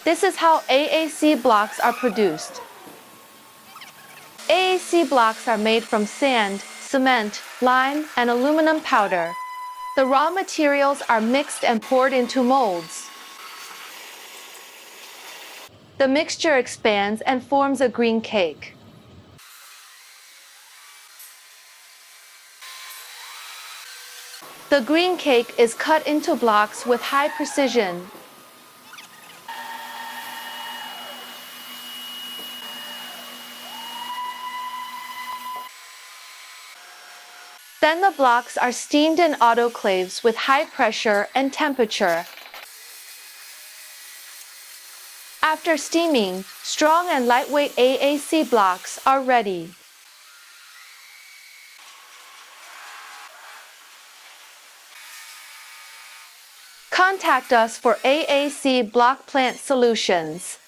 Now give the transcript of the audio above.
This is how AAC blocks are produced. AAC blocks are made from sand, cement, lime, and aluminum powder. The raw materials are mixed and poured into molds. The mixture expands and forms a green cake. The green cake is cut into blocks with high precision. Then the blocks are steamed in autoclaves with high pressure and temperature. After steaming, strong and lightweight AAC blocks are ready. Contact us for AAC block plant solutions.